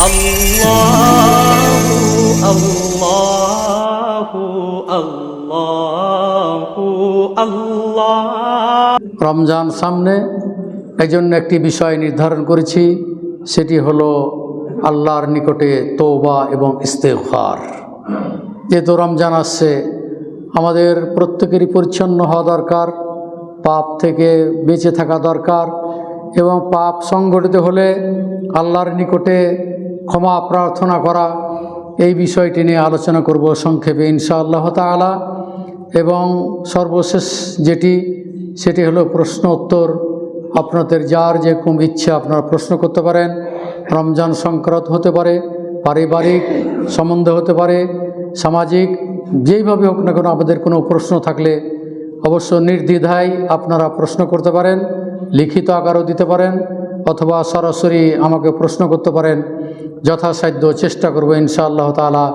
আল্লাহু আল্লাহু আল্লাহু আল্লাহ। রমজান সামনে, এই জন্য একটি বিষয় নির্ধারণ করেছি, সেটি হলো আল্লাহর নিকটে তওবা এবং ইস্তেগফার। যেহেতু রমজান আসছে, আমাদের প্রত্যেকেরই পরিচ্ছন্ন হওয়া দরকার, পাপ থেকে বেঁচে থাকা দরকার, এবং পাপ সংগঠিত হলে আল্লাহর নিকটে ক্ষমা প্রার্থনা করা, এই বিষয়টি নিয়ে আলোচনা করব সংক্ষেপে ইনশাআল্লাহ তাআলা। এবং সর্বশেষ সেটি হলো প্রশ্ন উত্তর। আপনাদের যার যেরকম ইচ্ছা আপনারা প্রশ্ন করতে পারেন। রমজান সংক্রান্ত হতে পারে, পারিবারিক সম্বন্ধে হতে পারে, সামাজিক, যেইভাবে হোক না কেন আমাদের কোনো প্রশ্ন থাকলে অবশ্য নির্দ্বিধায় আপনারা প্রশ্ন করতে পারেন, লিখিত আকারও দিতে পারেন, অথবা সরাসরি আমাকে প্রশ্ন করতে পারেন। যথাসাধ্য চেষ্টা করব ইনশাআল্লাহ তাআলা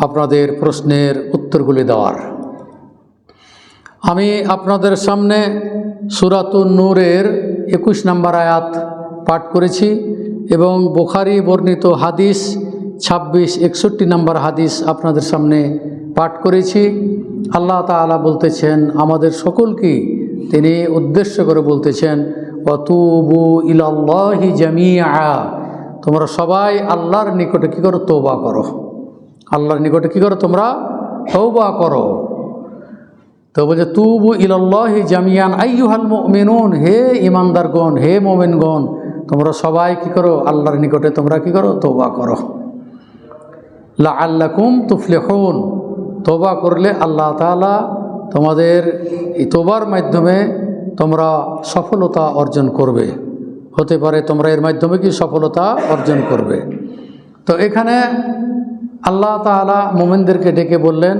আপনাদের প্রশ্নের উত্তরগুলি দেওয়ার। আমি আপনাদের সামনে সূরাতুন নূরের 21 নম্বর আয়াত পাঠ করেছি এবং বুখারী বর্ণিত হাদিস 26-61 নম্বর হাদিস আপনাদের সামনে পাঠ করেছি। আল্লাহ তাআলা বলতেছেন, আমাদের সকলকে তিনি উদ্দেশ্য করে বলতেছেন, ওয়াতুবু ইলাল্লাহি জামিআ, তোমরা সবাই আল্লাহর নিকটে কী করো? তওবা করো। আল্লাহর নিকটে কী করো? তোমরা তওবা করো। তো বলছে তুবু ইলাল্লাহি জামিয়ান আইয়ুহাল মুমিনুন, হে ঈমানদারগণ, হে মুমিনগণ, তোমরা সবাই কী করো? আল্লাহর নিকটে তোমরা কী করো? তওবা করো। লাআল্লাকুম তুফলিহুন, তওবা করলে আল্লাহ তাআলা তোমাদের এই তওবার মাধ্যমে তোমরা সফলতা অর্জন করবে। হতে পারে তোমরা এর মাধ্যমে কি সফলতা অর্জন করবে। তো এখানে আল্লাহ তাআলা মুমিনদেরকে ডেকে বললেন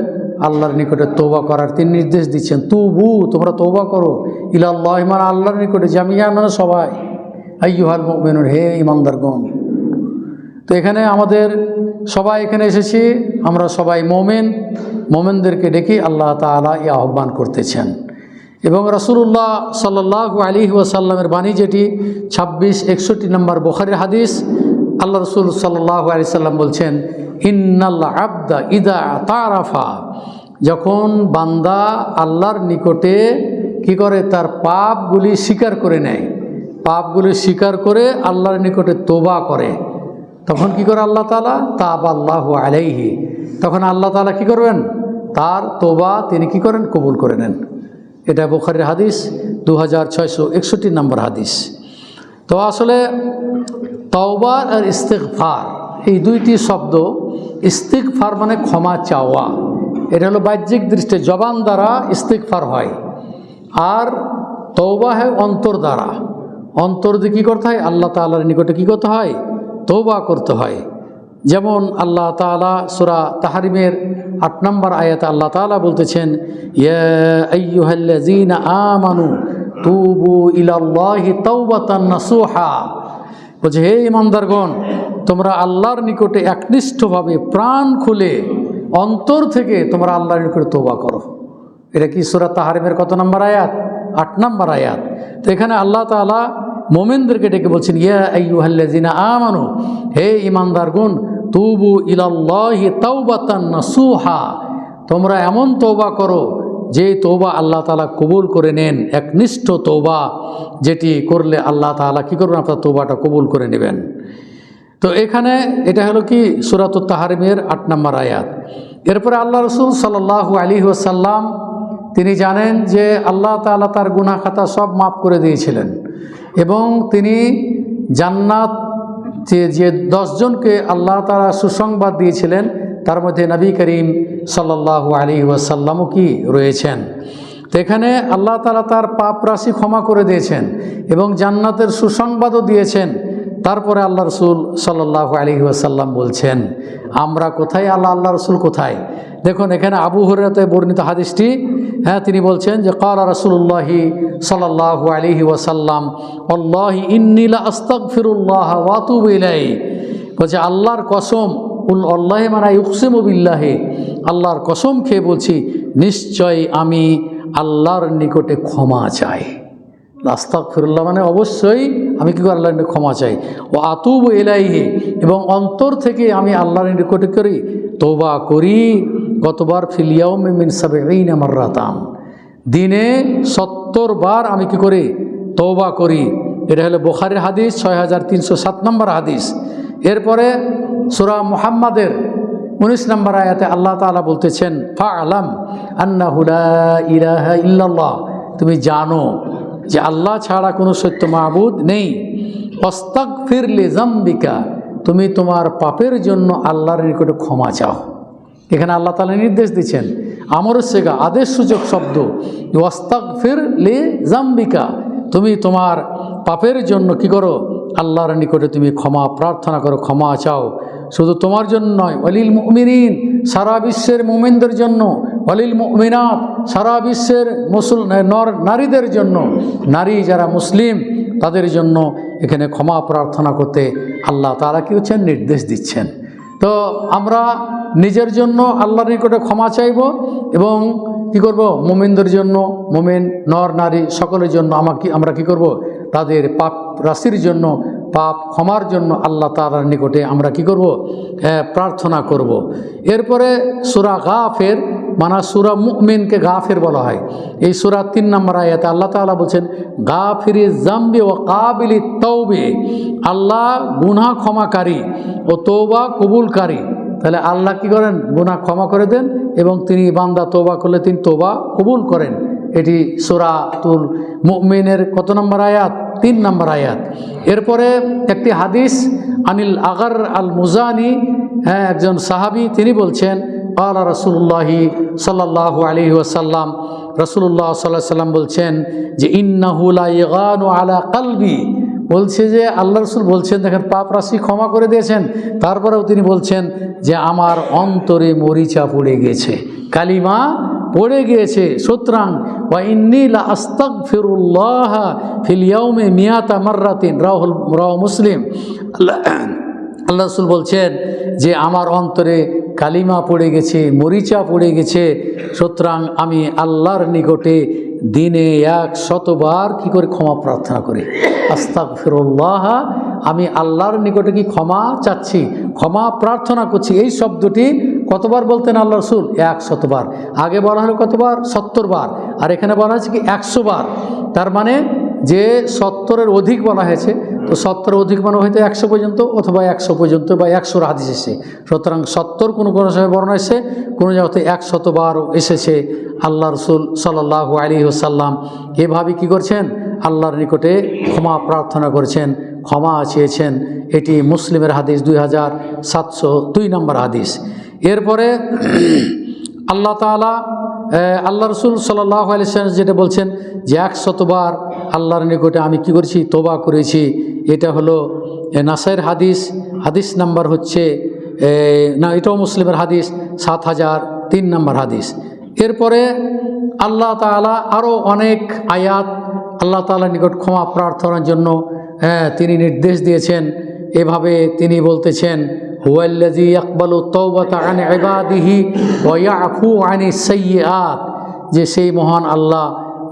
আল্লাহর নিকটে তওবা করার তিনি নির্দেশ দিচ্ছেন। তুবু, তোমরা তওবা করো, ইলাল্লাহি মানে আল্লাহর নিকটে, জামিয়া মানে সবাই, আইয়ুহাল মুমিনুন, হে ঈমানদারগণ। তো এখানে আমাদের সবাই এখানে এসেছি, আমরা সবাই মোমেনদেরকে ডেকে আল্লাহ তাআলা এই আহ্বান করতেছেন। এবং রাসূলুল্লাহ সাল্লাল্লাহু আলাইহি ওয়াসাল্লামের বাণী, যেটি 26-61 নম্বর বুখারীর হাদিস, আল্লাহ রাসূল সাল্লাল্লাহু আলাইহি সাল্লাম বলছেন, ইন্নাল আবদা ইদা তারাফা, যখন বান্দা আল্লাহর নিকটে কি করে? তার পাপগুলি স্বীকার করে নেয়, পাপগুলি স্বীকার করে আল্লাহর নিকটে তওবা করে, তখন কি করে আল্লাহ তাআলা? তাবাল্লাহু আলাইহি, তখন আল্লাহ তাআলা কি করবেন? তার তওবা তিনি কি করেন? কবুল করে নেন। এটা বুখারীর হাদিস 2661 নম্বর হাদিস। তো আসলে তওবা আর ইস্তিগফার, এই দুইটি শব্দ, ইস্তিগফার মানে ক্ষমা চাওয়া, এটা হলো বাহ্যিক দৃষ্টিতে জবান দ্বারা ইস্তিগফার হয়, আর তওবা হয় অন্তর দ্বারা। অন্তর দিয়ে কী করতে হয়? আল্লাহ তাআলার নিকটে কী করতে হয়? তওবা করতে হয়। যেমন আল্লাহ তাআলা সূরা তাহরিমের 8 নম্বর আয়াতে আল্লাহ তাআলা বলতেছেন, ইয়া আইয়ুহাল্লাযীনা আমানু তুবু ইলাল্লাহি তাওবাতান নাসুহা, বলছে হে ঈমানদারগণ, তোমরা আল্লাহর নিকটে একনিষ্ঠভাবে প্রাণ খুলে অন্তর থেকে তোমরা আল্লাহর নিকটে তওবা করো। এটা কি সূরা তাহরিমের কত নম্বর আয়াত? 8 নম্বর আয়াত। তো এখানে আল্লাহ তাআলা মুমিনদেরকে ডেকে বলছেন, ইয়া আইয়ুহাল্লাযীনা আমানু, হে ঈমানদারগণ, তুবু ইলাল্লাহি তাওবাতান নাসুহা, তোমরা এমন তওবা করো যে তওবা আল্লাহ তাআলা কবুল করে নেন, একনিষ্ঠ তওবা, যেটি করলে আল্লাহ তাআলা কী করবেন? আপনার তওবাটা কবুল করে নেবেন। তো এখানে এটা হলো কি সূরাতুত তাহরিমের 8 নম্বর আয়াত। এরপরে আল্লাহ রাসূল সাল্লাল্লাহু আলাইহি ওয়াসাল্লাম তিনি জানেন যে আল্লাহ তাআলা তার গুনাহ খাতা সব মাফ করে দিয়েছিলেন, এবং তিনি জান্নাত যে 10 জনকে আল্লাহ তাআলা সুসংবাদ দিয়েছিলেন, তার মধ্যে নবী করিম সাল্লাল্লাহু আলাইহি ওয়াসাল্লামও কি রয়েছেন। তো এখানে আল্লাহ তাআলা তার পাপ রাশি ক্ষমা করে দিয়েছেন এবং জান্নাতের সুসংবাদও দিয়েছেন। তারপরে আল্লাহ রাসূল সাল্লাল্লাহু আলাইহি ওয়াসাল্লাম বলছেন, আমরা কোথায়? আল্লাহ রাসূল কোথায়? দেখুন এখানে আবু হুরায়রাতে বর্ণিত হাদিসটি, তিনি বলছেন যে ক্বালা রাসূলুল্লাহি সাল্লাল্লাহু আলাইহি ওয়াসাল্লাম, আল্লাহি ইন্নী লা আস্তাগফিরুল্লাহ ওয়া আতুবু ইলাইহি, বলছে আল্লাহর কসম, আল্লাহি মানে ইউকসিমু বিল্লাহি, আল্লাহর কসম খেয়ে বলছি, নিশ্চয় আমি আল্লাহর নিকটে ক্ষমা চাই। আস্তাগফিরুল্লাহ মানে অবশ্যই আমি কি করি, আল্লাহর নিকট ক্ষমা চাই। ও আতুবু ইলাইহি, এবং অন্তর থেকে আমি আল্লাহর নিকটে করি তওবা করি। কতবার? ফিল ইয়াউমি মিন ৭০ মাররাতান, দিনে ৭০ বার আমি কি করি, তওবা করি। এটা হলো বুখারীর হাদিস ৬৩০৭ নম্বর হাদিস। এরপরে সূরা মুহাম্মাদের ১৯ নম্বর আয়াতে আল্লাহ তাআলা বলতেছেন, ফাআলাম আন্নাহু লা ইলাহা ইল্লাল্লাহ, তুমি জানো যে আল্লাহ ছাড়া কোনো সত্য মাবুদ নেই। ওয়াস্তাগফির লিযামবিকা, তুমি তোমার পাপের জন্য আল্লাহর নিকটে ক্ষমা চাও। এখানে আল্লাহ তাআলা নির্দেশ দিচ্ছেন, আমর সেগা আদেশ সূচক শব্দ। ওয়াস্তাগফির লিযামবিকা, তুমি তোমার পাপের জন্য কি করো, আল্লাহর নিকটে তুমি ক্ষমা প্রার্থনা করো, ক্ষমা চাও। শুধু তোমার জন্য নয়, ওয়ালিল মুমিনিন, সারা বিশ্বের মুমিনদের জন্য, ওয়ালিল মুমিনাত, সারা বিশ্বের নারীদের জন্য, নারী যারা মুসলিম তাদের জন্য এখানে ক্ষমা প্রার্থনা করতে আল্লাহ তাআলা কি হচ্ছেন, নির্দেশ দিচ্ছেন। তো আমরা নিজের জন্য আল্লাহর নিকটে ক্ষমা চাইব এবং কি করব, মুমিনদের জন্য, মুমিন নর নারী সকলের জন্য আমরা কি করব, তাদের পাপ রাশির জন্য, পাপ ক্ষমার জন্য আল্লাহ তাআলার নিকটে আমরা কি করব, প্রার্থনা করব। এরপরে সূরা গাফির, মানে সূরা মুমিনকে গাফির বলা হয়। এই সূরা ৩ নম্বর আয়াতে আল্লাহ তাআলা বলছেন, গাফিরিজ যামবি ওয়া কাবিলিত তাওবি, আল্লাহ গুনাহ ক্ষমাকারী ও তওবা কবুলকারী। তাহলে আল্লাহ কি করেন, গুনাহ ক্ষমা করে দেন এবং তিনি বান্দা তওবা করলে তিনি তওবা কবুল করেন। এটি সূরাতুল মুমিনের কত নম্বর আয়াত? ৩ নম্বর আয়াত। এরপরে একটি হাদিস, আনিল আগার আল মুজানি, একজন সাহাবী, তিনি বলছেন, ক্বালা রাসূলুল্লাহি সাল্লাল্লাহু আলাইহি ওয়াসাল্লাম, রাসূলুল্লাহ সাল্লাল্লাহু আলাইহি ওয়াসাল্লাম বলছেন যে ইন্নাহু লা ইয়াগানু আলা কলবি, বলছে যে আল্লাহ রাসূল বলছেন, দেখেন পাপ রাশি ক্ষমা করে দিয়েছেন, তারপরেও তিনি বলছেন যে আমার অন্তরে মরিচা পড়ে গেছে, কালিমা পড়ে গিয়েছে। সুতরাং ওয়া ইন্নী লা আস্তাগফিরুল্লাহ ফিল ইয়াউমি মিয়াতা মাররাতিন, রাওয়াহু মুসলিম। আল্লাহ রাসূল বলছেন যে আমার অন্তরে কালিমা পড়ে গেছে, মরিচা পড়ে গেছে, সুতরাং আমি আল্লাহর নিকটে দিনে ১০০ বার কি করে ক্ষমা প্রার্থনা করি। আস্তাগফিরুল্লাহ, আমি আল্লাহর নিকটে কি ক্ষমা চাচ্ছি, ক্ষমা প্রার্থনা করছি। এই শব্দটি কতবার বলতেন আল্লাহ রাসূল? ১০০ বার। আগে বলা হলো কতবার? ৭০ বার। আর এখানে বলা হয়েছে কি ১০০ বার। তার মানে যে ৭০-এর অধিক বলা হয়েছে, তো ৭০ অধিক মানে হয়তো ১০০ পর্যন্ত, অথবা ১০০ পর্যন্ত, বা ১০০-র হাদিস এসে। সুতরাং ৭০ কোনো সময় বর্ণনা এসে, কোনো জায়গাতে ১০০ বার এসেছে। আল্লাহ রাসূল সাল্লাল্লাহু আলাইহি ওয়াসাল্লাম এভাবে কি করছেন, আল্লাহর নিকটে ক্ষমা প্রার্থনা করেছেন, ক্ষমা চেয়েছেন। এটি মুসলিমের হাদিস 2702 নম্বর হাদিস। এরপরে আল্লাহ তাআলা, আল্লাহ রাসূল সাল্লাল্লাহু আলাইহি ওয়াসাল্লাম যেটা বলছেন যে ১০০ বার আল্লাহর নিকটে আমি কি করেছি, তওবা করেছি। এটা হলো নাসাইর হাদিস, হাদিস নাম্বার হচ্ছে না, এটাও মুসলিমের হাদিস ৭০০৩ নম্বর হাদিস। এরপরে আল্লাহ তাআলা আরও অনেক আয়াত আল্লাহ তাআলার নিকট ক্ষমা প্রার্থনার জন্য তিনি নির্দেশ দিয়েছেন। এভাবে তিনি বলতেছেন, হুয়াল্লাযী ইয়াকবালু তাওবাতা আন ইবাদিহি ওয়া ইয়াফু আনিস সাইয়্যাত, যে সেই মহান আল্লাহ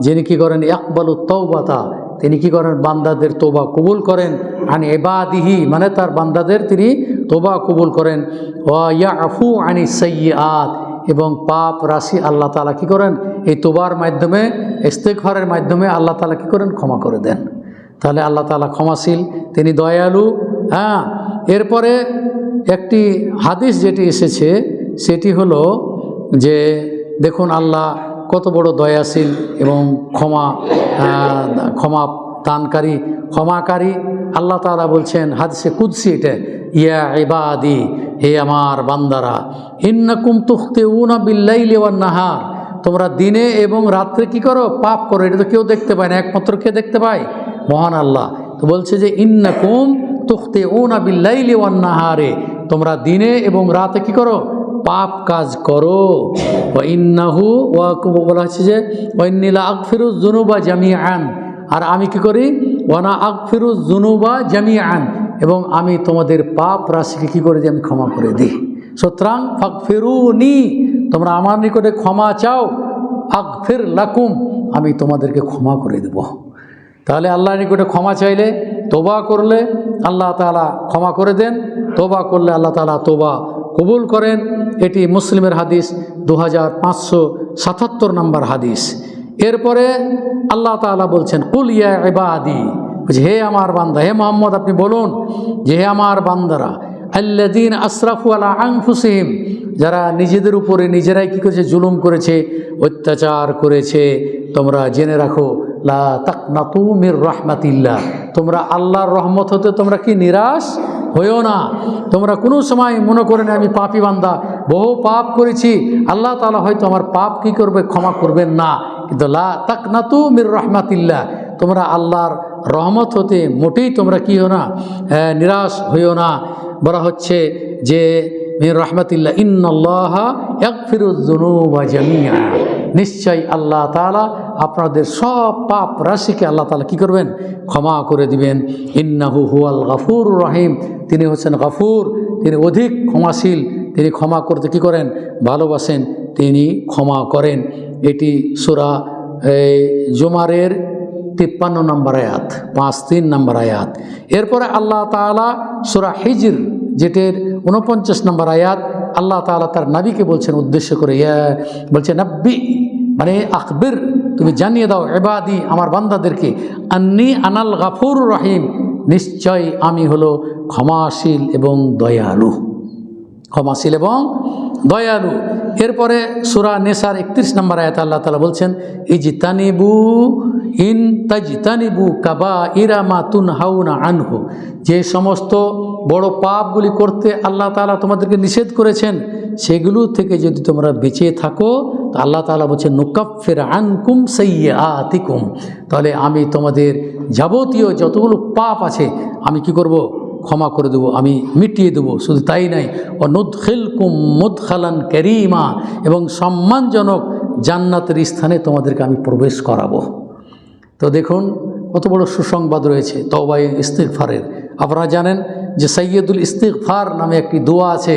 যিনি কি করেন, ইয়াকবালু তাওবাতা, তিনি কি করেন, বান্দাদের তওবা কবুল করেন, আন ইবাদিহি মানে তার বান্দাদের তিনি তওবা কবুল করেন, ওয়া ইয়াফু আনিস সাইয়্যাত, এবং পাপ রাশি আল্লাহ তাআলা কি করেন, এই তওবার মাধ্যমে, ইস্তেগফারের মাধ্যমে আল্লাহ তাআলা কি করেন, ক্ষমা করে দেন। তাহলে আল্লাহ তাআলা ক্ষমাশীল, তিনি দয়ালু। এরপরে একটি হাদিস যেটি এসেছে সেটি হলো যে দেখুন আল্লাহ কত বড় দয়াশীল এবং ক্ষমা দানকারী, ক্ষমাকারী। আল্লাহ তাআলা বলছেন হাদিসে কুদসি, এটা, ইয়া ইবাদি, হে আমার বান্দারা, ইন্নাকুম তুখতিউনা বিল্লাইলি ওয়ান নাহার, তোমরা দিনে এবং রাত্রে কি করো, পাপ করো। এটা তো কেউ দেখতে পায় না, একমাত্র কে দেখতে পায়, মহান আল্লাহ। তো বলছে যে ইন্নাকুম তুখতিউনা বিল্লাইলি ওয়ান নাহারে, তোমরা দিনে এবং রাতে কি করো, পাপ কাজ করো। ওয়া ইন্নাহু, ওয়া বলা হচ্ছে যে ওয়া ইন্নী লা আগফিরুয যুনুবা জামিআন, আর আমি কি করি, ওয়া না আগফিরুয যুনুবা জামিআন, এবং আমি তোমাদের পাপ রাশিকে কি করে দিই, আমি ক্ষমা করে দিই। সুতরাং ফাগফিরুনি, তোমরা আমার নিকটে ক্ষমা চাও, আগফির লাকুম, আমি তোমাদেরকে ক্ষমা করে দেব। তাহলে আল্লাহর নিকটে ক্ষমা চাইলে, তোবা করলে আল্লাহ তাআলা ক্ষমা করে দেন, তোবা করলে আল্লাহ তাআলা তোবা কবুল করেন। এটি মুসলিমের হাদিস 2577 নম্বর হাদিস। এরপরে আল্লাহ তাআলা বলছেন, কুল ইয়া ইবাদি, হে আমার বান্দা, হে মোহাম্মদ আপনি বলুন যে হে আমার বান্দারা, আল্লাযীনা আসরাফু আলা আনফুসিহিম, যারা নিজেদের উপরে নিজেরাই কী করেছে, জুলুম করেছে, অত্যাচার করেছে, তোমরা জেনে রাখো লা তাকনাতু মির রাহমাতিল্লাহ, তোমরা আল্লাহর রহমত হতে তোমরা কি নিরাশ হইও না। তোমরা কোনো সময় মনে করে না আমি পাপী বান্দা, বহু পাপ করেছি, আল্লাহ তাআলা হয়তো আমার পাপ কি করবে, ক্ষমা করবেন না। কিন্তু লা তাকনাতু মির রাহমাতিল্লাহ, তোমরা আল্লাহর রহমত হতে মোটেই তোমরা কি হও না, নিরাশ হইও না। বলা হচ্ছে যে মির রাহমাতিল্লাহ, ইন্নাল্লাহা ইয়াগফিরুয যুনুবা জামিআ, নিশ্চয় আল্লাহ তাআলা আপনাদের সব পাপ রাশিকে আল্লাহ তাআলা কী করবেন, ক্ষমা করে দিবেন। ইন্নাহু হুয়াল গাফুরুর রহিম, তিনি হচ্ছেন গাফুর, তিনি অধিক ক্ষমাশীল, তিনি ক্ষমা করতে কী করেন, ভালোবাসেন, তিনি ক্ষমা করেন। এটি সূরা জুমারের 53 নম্বর আয়াত, 5-3 নম্বর আয়াত। এরপরে আল্লাহ তাআলা সূরা হিজর যেটির 49 নম্বর আয়াত, আল্লাহ তাআলা তার নবীকে বলছেন উদ্দেশ্য করে, বলছে নব্বি মানে আখবির, তুমি জানিয়ে দাও ইবাদি, আমার বান্দাদেরকে, আন্নী আনাল গাফুরুর রহিম, নিশ্চয় আমি হলো ক্ষমাশীল এবং দয়ালু, ক্ষমাশীল এবং দয়ালু। এরপরে সূরা নিসার 31 নম্বর আয়াতে আল্লাহ তাআলা বলছেন, ইজতানিবু ইন তাজতানিবু কাবাইরা মা তুনহাউনা আনহু, যে সমস্ত বড় পাপগুলি করতে আল্লাহ তাআলা তোমাদেরকে নিষেধ করেছেন, সেগুলো থেকে যদি তোমরা বেঁচে থাকো, তো আল্লাহ তাআলা বলছেন নুকাফির আনকুম সাইয়্যাতিকুম, তাহলে আমি তোমাদের যাবতীয় যতগুলো পাপ আছে আমি কি করব, ক্ষমা করে দেবো, আমি মিটিয়ে দেবো। শুধু তাই নাই, ও নুদখিলকুম মুদখালান কারীমা, এবং সম্মানজনক জান্নাতের স্থানে তোমাদেরকে আমি প্রবেশ করাবো। তো দেখুন কত বড় সুসংবাদ রয়েছে তওবা ইস্তিগফারের। আপনারা জানেন যে সাইয়্যিদুল ইস্তিগফার নামে একটি দোয়া আছে।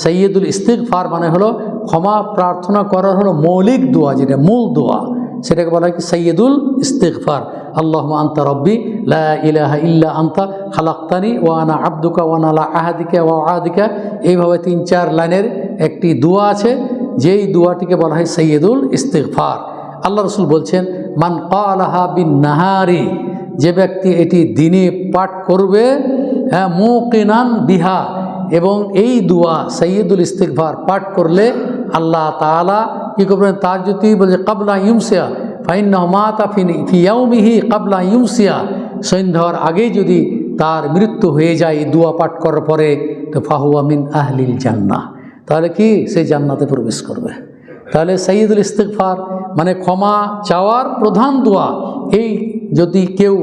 সাইয়্যিদুল ইস্তিগফার মানে হলো ক্ষমা প্রার্থনা করার হলো মৌলিক দোয়া, যেটা মূল দোয়া, সেটাকে বলা হয় কি সাইয়্যিদুল ইস্তিগফার। আল্লাহুম্মা আনতা রাব্বি লা ইলাহা ইল্লা আনতা খালাকতানি ওয়া আনা আবদুকা ওয়া আনা আলা আহাদিকা ওয়া ওয়াদিকা, এইভাবে 3-4 লাইনের একটি দোয়া আছে, যেই দোয়াটিকে বলা হয় সাইয়্যিদুল ইস্তিগফার। আল্লাহ রাসূল বলছেন, মান ক্বালাহা বিন নাহারি, যে ব্যক্তি এটি দিনে পাঠ করবে, মুকিনান বিহা, এবং এই দোয়া সাইয়্যিদুল ইস্তিগফার পাঠ করলে আল্লাহ তাআলা কি করবেন, তার যদি বলছে কাবলা ইউমসিয়া ফাইন্নাহু মাতা ফি ইয়াউমিহি কাবলা ইউমসিয়া, সন্ধ্যার আগেই যদি তার মৃত্যু হয়ে যায় এই দোয়া পাঠ করার পরে, তো ফাহুয়া মিন আহলিল জান্নাহ, তাহলে কি সে জান্নাতে প্রবেশ করবে। তাহলে সাইয়্যিদুল ইস্তিগফার মানে ক্ষমা চাওয়ার প্রধান দোয়া। এই যদি কেউ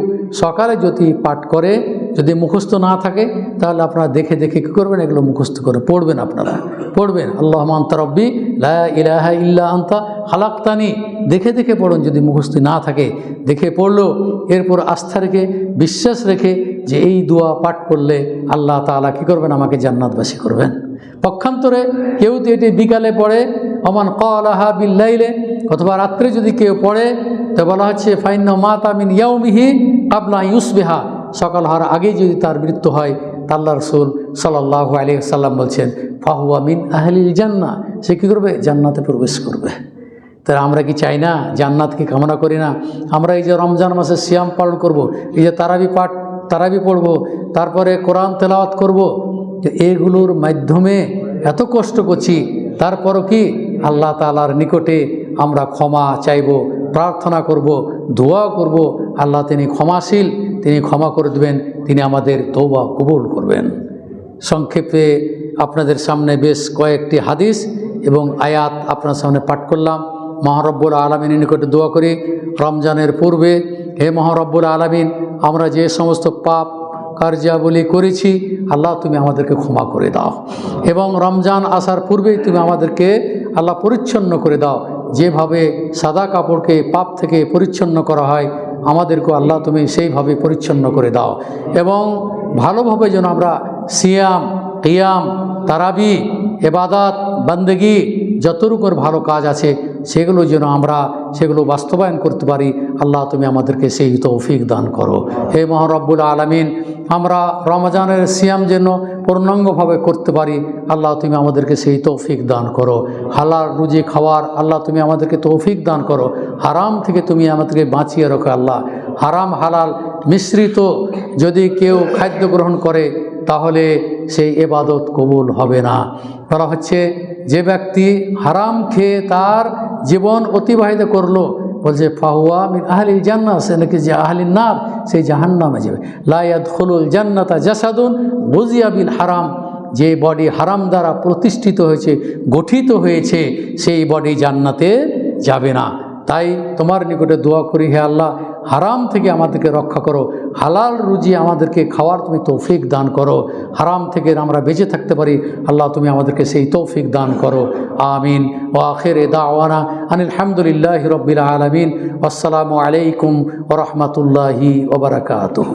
সকালে যদি পাঠ করে, যদি মুখস্থ না থাকে, তাহলে আপনারা দেখে দেখে কী করবেন, এগুলো মুখস্থ করে পড়বেন, আপনারা পড়বেন আল্লাহুম্মা আনতা রাব্বি লা ইলাহা ইল্লা আনতা খালাকতানি, দেখে দেখে পড়ুন। যদি মুখস্থ না থাকে দেখে পড়লো, এরপর আস্থা রেখে বিশ্বাস রেখে যে এই দোয়া পাঠ করলে আল্লাহ তাআলা কী করবেন, আমাকে জান্নাতবাসী করবেন। পক্ষান্তরে কেউ তো এটি বিকালে পড়ে, ওমান ক্বালাহা বিল্লাইলে, অথবা রাত্রে যদি কেউ পড়ে, তো বলা হচ্ছে ফাইন্নাহু মাতা মিন ইয়াউমিহি কাবলা ইউসবিহা, সকাল হওয়ার আগেই যদি তার মৃত্যু হয়, আল্লাহ রাসূল সাল্লাল্লাহু আলাইহি ওয়াসাল্লাম বলছেন ফাহুয়া মিন আহলিল জান্নাহ, সে কী করবে, জান্নাতে প্রবেশ করবে। তাই আমরা কি চাই না, জান্নাতকে কামনা করি না? আমরা এই যে রমজান মাসে সিয়াম পালন করব, এই যে তারাবি পড়ব, তারপরে কোরআন তেলাওয়াত করব, এগুলোর মাধ্যমে এত কষ্ট করছি, তারপরও কি আল্লাহ তাআলার নিকটে আমরা ক্ষমা চাইব, প্রার্থনা করব, দোয়া করব, আল্লাহ তিনি ক্ষমাশীল, তিনি ক্ষমা করে দেবেন, তিনি আমাদের তওবা কবুল করবেন। সংক্ষেপে আপনাদের সামনে বেশ কয়েকটি হাদিস এবং আয়াত আপনার সামনে পাঠ করলাম। মহারব্বুল আলামিনের নিকটে দোয়া করি রমজানের পূর্বে, হে মহারব্বুল আলামিন, আমরা যে সমস্ত পাপ কার্যাবলী করেছি, আল্লাহ তুমি আমাদেরকে ক্ষমা করে দাও, এবং রমজান আসার পূর্বেই তুমি আমাদেরকে আল্লাহ পরিচ্ছন্ন করে দাও। যেভাবে সাদা কাপড়কে পাপ থেকে পরিচ্ছন্ন করা হয়, আমাদেরকে আল্লাহ তুমি সেইভাবে পরিচ্ছন্ন করে দাও, এবং ভালোভাবে যেন আমরা সিয়াম, কিয়াম, তারাবি, ইবাদত, বান্দেগি, যত রকমের ভালো কাজ আছে সেগুলো যেন আমরা সেগুলো বাস্তবায়ন করতে পারি। আল্লাহ তুমি আমাদেরকে সেই তৌফিক দান করো। হে মহান রব্বুল আলামিন, আমরা রমজানের সিয়াম যেন পূর্ণাঙ্গভাবে করতে পারি, আল্লাহ তুমি আমাদেরকে সেই তৌফিক দান করো। হালাল রুজি খাওয়ার আল্লাহ তুমি আমাদেরকে তৌফিক দান করো। হারাম থেকে তুমি আমাদেরকে বাঁচিয়ে রাখো আল্লাহ। হারাম হালাল মিশ্রিত যদি কেউ খাদ্য গ্রহণ করে তাহলে সেই ইবাদত কবুল হবে না। বলা হচ্ছে যে ব্যক্তি হারাম খেয়ে তার জীবন অতিবাহিত করলো, বলছে ফাহুয়া মিন আহলিল জান্নাহ, সে নাকি যে আহলিন নার, সেই জাহান্নামে যাবে। লা ইয়াদখুলুল জান্নাতা জাসাদুন গুযিয়া বিল হারাম, যে বডি হারাম দ্বারা প্রতিষ্ঠিত হয়েছে, গঠিত হয়েছে, সেই বডি জান্নাতে যাবে না। তাই তোমার নিকটে দোয়া করি, হে আল্লাহ, হারাম থেকে আমাদেরকে রক্ষা করো, হালাল রুজি আমাদেরকে খাওয়ার তুমি তৌফিক দান করো, হারাম থেকে আমরা বেঁচে থাকতে পারি আল্লাহ তুমি আমাদেরকে সেই তৌফিক দান করো। আমিন। ওয়া আখিরু দাওয়ানা আনিল হামদুলিল্লাহি রাব্বিল আলামিন। আসসালামু আলাইকুম ওয়া রাহমাতুল্লাহি ওয়া বারাকাতুহু।